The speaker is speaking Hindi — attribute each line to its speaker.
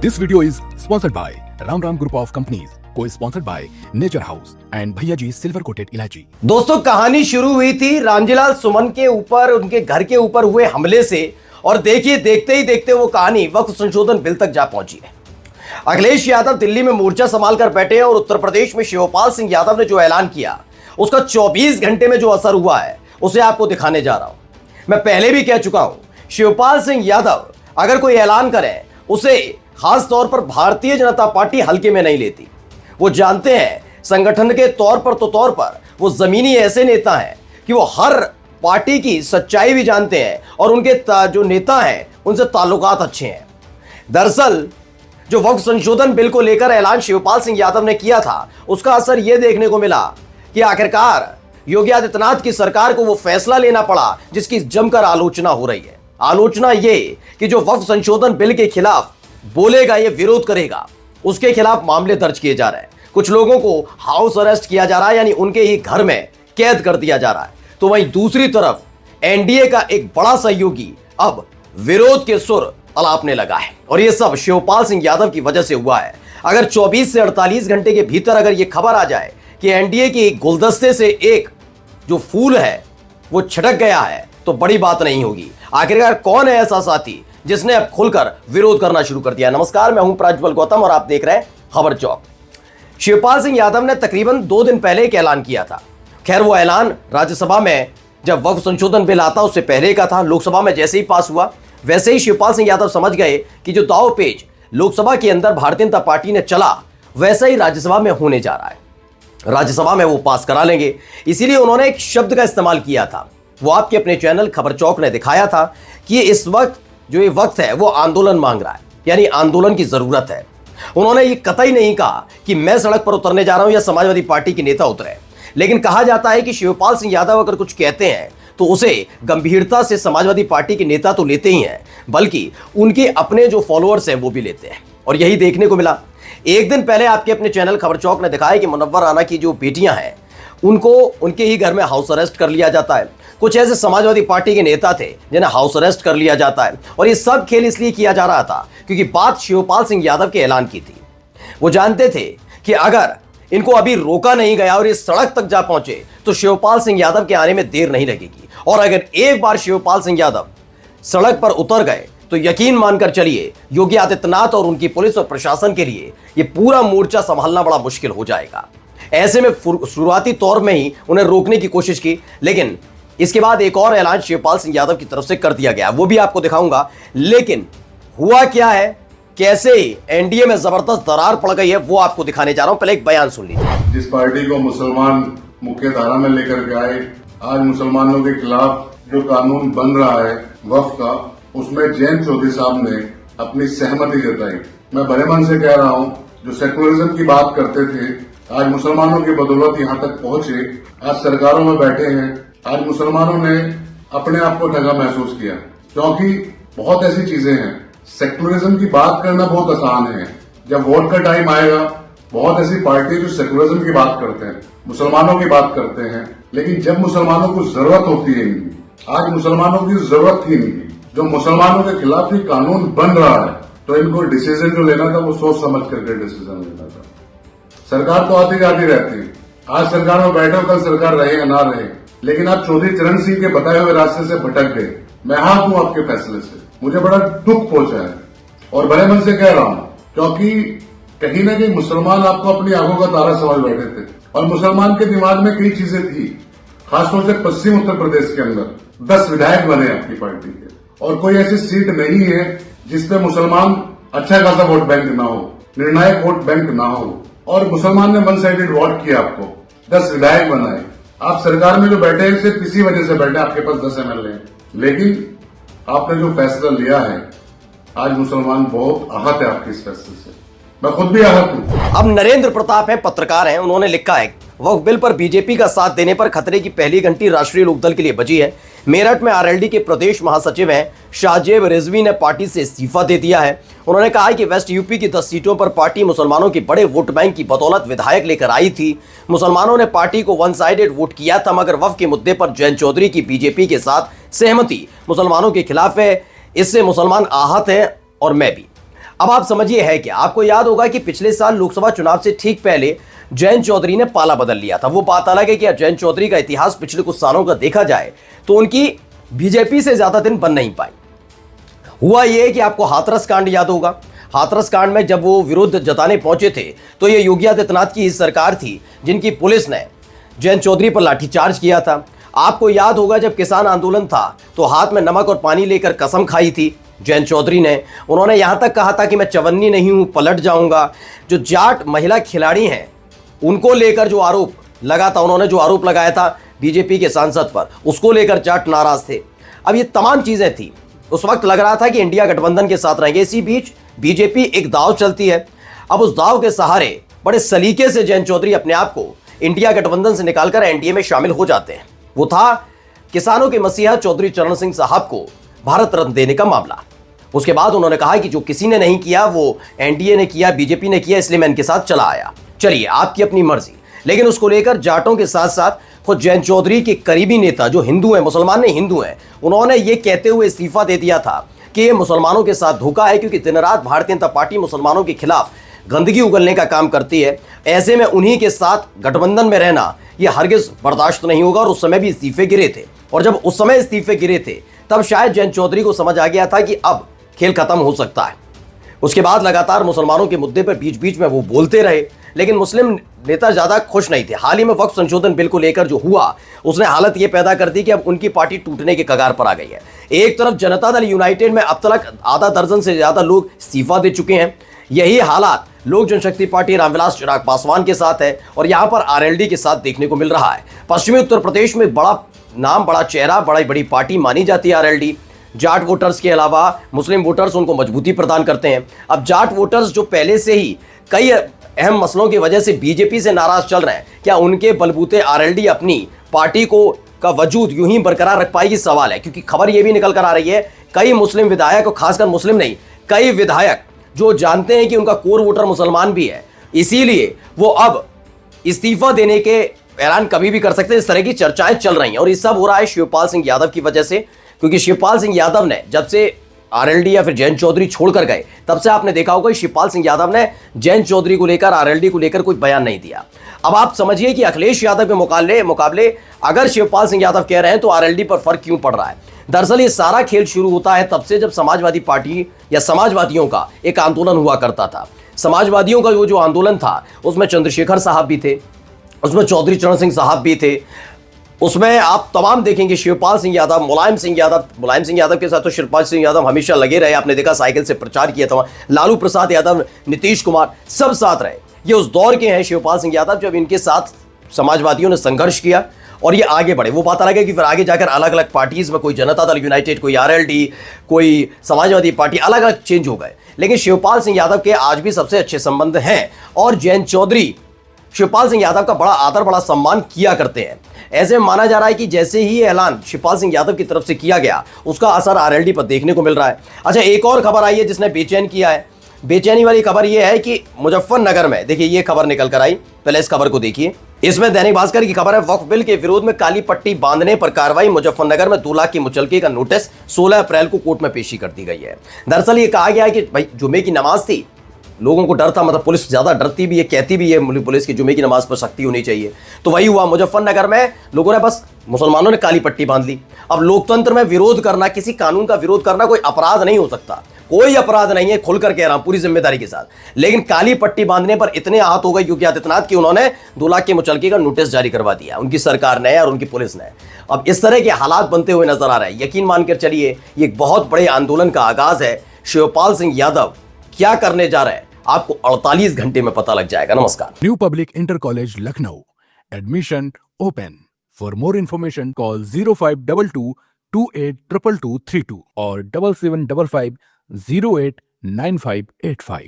Speaker 1: This video is sponsored by Ram Ram Group of Companies, co-sponsored by Nature House and भैया जी सिल्वर कोटेड इलायची।
Speaker 2: दोस्तों, कहानी शुरू हुई थी रामजीलाल सुमन के ऊपर, उनके घर के ऊपर हुए हमले से, और देखिए देखते ही देखते वो कहानी वक्फ संशोधन बिल तक जा पहुंची है। अखिलेश यादव दिल्ली में मोर्चा संभाल कर बैठे हैं और उत्तर प्रदेश में शिवपाल सिंह यादव ने जो ऐलान किया उसका 24 घंटे में जो असर हुआ है उसे आपको दिखाने जा रहा हूं। मैं पहले भी कह चुका हूं, शिवपाल सिंह यादव अगर कोई ऐलान करे उसे खास तौर पर भारतीय जनता पार्टी हल्के में नहीं लेती। वो जानते हैं संगठन के तौर पर वो जमीनी ऐसे नेता हैं कि वो हर पार्टी की सच्चाई भी जानते हैं और उनके जो नेता हैं उनसे ताल्लुकात अच्छे हैं। दरअसल जो वक्फ संशोधन बिल को लेकर ऐलान शिवपाल सिंह यादव ने किया था उसका असर यह देखने को मिला कि आखिरकार योगी आदित्यनाथ की सरकार को वो फैसला लेना पड़ा जिसकी जमकर आलोचना हो रही है। आलोचना ये कि जो वक्फ संशोधन बिल के खिलाफ बोलेगा, ये विरोध करेगा, उसके खिलाफ मामले दर्ज किए जा रहे हैं। कुछ लोगों को हाउस अरेस्ट किया जा रहा है, यानी उनके ही घर में कैद कर दिया जा रहा है। तो वहीं दूसरी तरफ एनडीए का एक बड़ा सहयोगी अब विरोध के सुर अलापने लगा है और यह सब शिवपाल सिंह यादव की वजह से हुआ है। अगर 24 से 48 घंटे के भीतर अगर यह खबर आ जाए कि एनडीए के गुलदस्ते से एक जो फूल है वो छिटक गया है तो बड़ी बात नहीं होगी। आखिरकार कौन है ऐसा साथी जिसने अब खुलकर विरोध करना शुरू कर दिया? नमस्कार, मैं हूं प्रज्वल गौतम और आप देख रहे हैं खबर चौक। शिवपाल सिंह यादव ने तकरीबन 2 दिन पहले एक ऐलान किया था। खैर, वो ऐलान राज्यसभा में जब वक्फ संशोधन बिल आता उससे पहले का था। लोकसभा में जैसे ही पास हुआ वैसे ही शिवपाल सिंह यादव समझ गए कि जो दाव पेच लोकसभा के अंदर भारतीय जनता पार्टी ने चला वैसा ही राज्यसभा में होने जा रहा है। राज्यसभा में वो पास करा लेंगे, इसीलिए उन्होंने एक शब्द का इस्तेमाल किया था। वो आपके अपने चैनल खबर चौक ने दिखाया था कि इस वक्त जो ये वक्त है वो आंदोलन मांग रहा है, यानी आंदोलन की जरूरत है। उन्होंने ये कतई नहीं कहा कि मैं सड़क पर उतरने जा रहा हूं या समाजवादी पार्टी के नेता उतरे, लेकिन कहा जाता है कि शिवपाल सिंह यादव अगर कुछ कहते हैं तो उसे गंभीरता से समाजवादी पार्टी के नेता तो लेते ही हैं, बल्कि उनके अपने जो फॉलोअर्स हैं वो भी लेते हैं। और यही देखने को मिला। एक दिन पहले आपके अपने चैनल खबर चौक ने दिखाया कि मुनव्वर राना की जो बेटियां हैं उनको उनके ही घर में हाउस अरेस्ट कर लिया जाता है। कुछ ऐसे समाजवादी पार्टी के नेता थे जिन्हें हाउस अरेस्ट कर लिया जाता है, और ये सब खेल इसलिए किया जा रहा था क्योंकि बात शिवपाल सिंह यादव के ऐलान की थी। वो जानते थे कि अगर इनको अभी रोका नहीं गया और ये सड़क तक जा पहुंचे तो शिवपाल सिंह यादव के आने में देर नहीं लगेगी। और अगर एक बार शिवपाल सिंह यादव सड़क पर उतर गए तो यकीन मानकर चलिए योगी आदित्यनाथ और उनकी पुलिस और प्रशासन के लिए ये पूरा मोर्चा संभालना बड़ा मुश्किल हो जाएगा। ऐसे में शुरुआती तौर में ही उन्हें रोकने की कोशिश की, लेकिन इसके बाद एक और ऐलान शिवपाल सिंह यादव की तरफ से कर दिया गया, वो भी आपको दिखाऊंगा। लेकिन हुआ क्या है, कैसे एनडीए में जबरदस्त दरार पड़ गई है, वो आपको दिखाने जा रहा हूं। पहले एक बयान सुन लीजिए।
Speaker 3: जिस पार्टी को मुसलमान मुख्य धारा में लेकर के आए, आज मुसलमानों के खिलाफ जो कानून बन रहा है वक्फ का, उसमें जैन चौधरी साहब ने अपनी सहमति जताई। मैं बड़े मन से कह रहा हूं, जो सेकुलरिज्म की बात करते थे आज मुसलमानों की बदौलत यहां तक पहुंचे, आज सरकारों में बैठे हैं, आज मुसलमानों ने अपने आप को ठगा महसूस किया। क्योंकि बहुत ऐसी चीजें हैं, सेकुलरिज्म की बात करना बहुत आसान है, जब वोट का टाइम आएगा बहुत ऐसी पार्टी जो सेकुलरिज्म की बात करते हैं, मुसलमानों की बात करते हैं, लेकिन जब मुसलमानों को जरूरत होती है इनकी, आज मुसलमानों की जरूरत थी इनकी, जो मुसलमानों के खिलाफ ही कानून बन रहा है, तो इनको डिसीजन जो लेना था वो सोच समझ करके डिसीजन लेना था। सरकार तो आती जाती रहती है, आज सरकार में बैठो, कल सरकार रहे या ना रहे, लेकिन आप चौधरी चरण सिंह के बताए हुए रास्ते से भटक गए। मैं हाथ हूं आपके फैसले से, मुझे बड़ा दुख पहुंचा है और बड़े मन से कह रहा हूं, क्योंकि कहीं ना कहीं मुसलमान आपको अपनी आंखों का तारा समझ बैठे थे और मुसलमान के दिमाग में कई चीजें थी। खासतौर से पश्चिम उत्तर प्रदेश के अंदर 10 विधायक बने आपकी पार्टी के, और कोई ऐसी सीट नहीं है जिसपे मुसलमान अच्छा खासा वोट बैंक ना हो, निर्णायक वोट बैंक ना हो, और मुसलमान ने वन साइडेड वोट किया, आपको 10 विधायक बनाए। आप सरकार में जो बैठे हैं सिर्फ इसी वजह से बैठे, आपके पास 10 एमएलए, लेकिन आपने जो फैसला लिया है आज मुसलमान बहुत आहत है आपके इस फैसले से। मैं खुद भी आहत हूं।
Speaker 2: अब नरेंद्र प्रताप है, पत्रकार हैं, उन्होंने लिखा है वक्फ बिल पर बीजेपी का साथ देने पर खतरे की पहली घंटी राष्ट्रीय लोकदल के लिए बजी है। मेरठ में आरएलडी के प्रदेश महासचिव हैं शाहजेब रिजवी ने पार्टी से इस्तीफा दे दिया है। उन्होंने कहा है कि वेस्ट यूपी की 10 सीटों पर पार्टी मुसलमानों के बड़े वोट बैंक की बदौलत विधायक लेकर आई थी। मुसलमानों ने पार्टी को वन साइडेड वोट किया था, मगर वक्फ के मुद्दे पर जैन चौधरी की बीजेपी के साथ सहमति मुसलमानों के खिलाफ है। इससे मुसलमान आहत हैं और मैं भी। अब आप समझिए है क्या। आपको याद होगा कि पिछले साल लोकसभा चुनाव से ठीक पहले जयंत चौधरी ने पाला बदल लिया था। वो बात अलग है कि जयंत चौधरी का इतिहास पिछले कुछ सालों का देखा जाए तो उनकी बीजेपी से ज्यादा दिन बन नहीं पाई। हुआ यह कि आपको हाथरस कांड याद होगा। हाथरस कांड में जब वो विरोध जताने पहुंचे थे तो ये योगी आदित्यनाथ की सरकार थी जिनकी पुलिस ने जयंत चौधरी पर लाठीचार्ज किया था। आपको याद होगा जब किसान आंदोलन था तो हाथ में नमक और पानी लेकर कसम खाई थी जयंत चौधरी ने। उन्होंने यहां तक कहा था कि मैं चवन्नी नहीं हूं, पलट जाऊंगा। जो जाट महिला खिलाड़ी हैं उनको लेकर जो आरोप लगा था, उन्होंने जो आरोप लगाया था बीजेपी के सांसद पर, उसको लेकर जाट नाराज थे। अब ये तमाम चीजें थी। उस वक्त लग रहा था कि इंडिया गठबंधन के साथ रहेंगे। इसी बीच बीजेपी एक दांव चलती है। अब उस दांव के सहारे बड़े सलीके से जयंत चौधरी अपने आप को इंडिया गठबंधन से निकालकर एनडीए में शामिल हो जाते हैं। वो था किसानों के मसीहा चौधरी चरण सिंह साहब को भारत रत्न देने का मामला। उसके बाद उन्होंने कहा कि जो किसी ने नहीं किया वो एनडीए ने किया, बीजेपी ने किया, इसलिए मैं इनके साथ चला आया। चलिए, आपकी अपनी मर्जी। लेकिन उसको लेकर जाटों के साथ साथ खुद जयंत चौधरी के करीबी नेता जो हिंदू हैं, मुसलमान नहीं हिंदू हैं, उन्होंने ये कहते हुए इस्तीफा दे दिया था कि ये मुसलमानों के साथ धोखा है, क्योंकि दिन रात भारतीय जनता पार्टी मुसलमानों के खिलाफ गंदगी उगलने का काम करती है। ऐसे में उन्हीं के साथ गठबंधन में रहना यह हरगिज बर्दाश्त नहीं होगा। और उस समय भी इस्तीफे गिरे थे, और जब उस समय इस्तीफे गिरे थे तब शायद जयंत चौधरी को समझ आ गया था कि अब खेल खत्म हो सकता है। उसके बाद लगातार मुसलमानों के मुद्दे पर बीच बीच में वो बोलते रहे, लेकिन मुस्लिम नेता ज्यादा खुश नहीं थे। हाल ही में वक्फ संशोधन बिल को लेकर जो हुआ उसने हालत ये पैदा कर दी कि अब उनकी पार्टी टूटने के कगार पर आ गई है। एक तरफ जनता दल यूनाइटेड में अब तक आधा दर्जन से ज्यादा लोग इस्तीफा दे चुके हैं। यही हालात लोक जनशक्ति पार्टी रामविलास चिराग पासवान के साथ है और यहां पर आरएलडी के साथ देखने को मिल रहा है। पश्चिमी उत्तर प्रदेश में बड़ा नाम, बड़ा चेहरा, बड़ी पार्टी मानी जाती है आरएलडी। जाट वोटर्स के अलावा मुस्लिम वोटर्स उनको मजबूती प्रदान करते हैं। अब जाट वोटर्स जो पहले से ही कई अहम मसलों की वजह से बीजेपी से नाराज चल रहे हैं, क्या उनके बलबूते आरएलडी अपनी पार्टी को का वजूद यूं ही बरकरार रख पाएगी, सवाल है। क्योंकि खबर यह भी निकल कर आ रही है कई मुस्लिम विधायक, और खासकर मुस्लिम नहीं, कई विधायक जो जानते हैं कि उनका कोर वोटर मुसलमान भी है, इसीलिए वो अब इस्तीफा देने के ऐलान कभी भी कर सकते हैं। इस तरह की चर्चाएं चल रही हैं और ये सब हो रहा है शिवपाल सिंह यादव की वजह से। क्योंकि शिवपाल सिंह यादव ने जब से आरएलडी या फिर जयंत चौधरी छोड़कर गए तब से आपने देखा होगा शिवपाल सिंह यादव ने जयंत चौधरी को लेकर, आरएलडी को लेकर कोई बयान नहीं दिया। अब आप समझिए कि अखिलेश यादव के मुकाबले अगर शिवपाल सिंह यादव कह रहे हैं तो आरएलडी पर फर्क क्यों पड़ रहा है। दरअसल ये सारा खेल शुरू होता है तब से जब समाजवादी पार्टी या समाजवादियों का एक आंदोलन हुआ करता था। समाजवादियों का जो आंदोलन था उसमें चंद्रशेखर साहब भी थे, उसमें चौधरी चरण सिंह साहब भी थे, उसमें आप तमाम देखेंगे शिवपाल सिंह यादव, मुलायम सिंह यादव के साथ तो शिवपाल सिंह यादव हमेशा लगे रहे। आपने देखा साइकिल से प्रचार किया था। लालू प्रसाद यादव, नीतीश कुमार सब साथ रहे। ये उस दौर के हैं शिवपाल सिंह यादव जब इनके साथ समाजवादियों ने संघर्ष किया और ये आगे बढ़े। वो बात अलग है कि फिर आगे जाकर अलग अलग पार्टीज में कोई जनता दल यूनाइटेड, कोई आरएलडी, कोई समाजवादी पार्टी अलग अलग चेंज हो गए। लेकिन शिवपाल सिंह यादव के आज भी सबसे अच्छे संबंध हैं और जयंत चौधरी शिवपाल सिंह यादव का बड़ा आदर, बड़ा सम्मान किया करते हैं। ऐसे में माना जा रहा है कि जैसे ही ऐलान शिवपाल सिंह यादव की तरफ से किया गया उसका असर आरएलडी पर देखने को मिल रहा है। अच्छा, एक और खबर आई है जिसने बेचैन किया है। बेचैनी वाली खबर यह है कि मुजफ्फरनगर में, देखिए ये खबर निकल कर आई, पहले इस खबर को देखिए। इसमें दैनिक भास्कर की खबर है, वक्फ बिल के विरोध में काली पट्टी बांधने पर कार्रवाई, मुजफ्फरनगर में 2 लाख की मुचलके का नोटिस 16 अप्रैल को कोर्ट में पेशी कर दी गई है। दरअसल ये कहा गया है कि भाई जुमे की नमाज थी, लोगों को डर था, मतलब पुलिस ज्यादा डरती भी है, कहती भी है पुलिस की जुमे की नमाज पर सख्ती होनी चाहिए। तो वही हुआ, मुजफ्फरनगर में लोगों ने बस, मुसलमानों ने काली पट्टी बांध ली। अब लोकतंत्र में विरोध करना, किसी कानून का विरोध करना कोई अपराध नहीं हो सकता, कोई अपराध नहीं है, खुलकर कह रहा हूं पूरी जिम्मेदारी के साथ। लेकिन काली पट्टी बांधने पर इतने आहत हो गए योगी आदित्यनाथ की उन्होंने 2 लाख के मुचलके का नोटिस जारी करवा दिया, उनकी सरकार ने और उनकी पुलिस ने। अब इस तरह के हालात बनते हुए नजर आ रहे हैं। यकीन मानकर चलिए ये एक बहुत बड़े आंदोलन का आगाज है। शिवपाल सिंह यादव क्या करने जा रहे हैं आपको 48 घंटे में पता लग जाएगा। नमस्कार।
Speaker 1: New public inter college Lucknow, admission open. For more information call 0522 282232 और 7755 089585।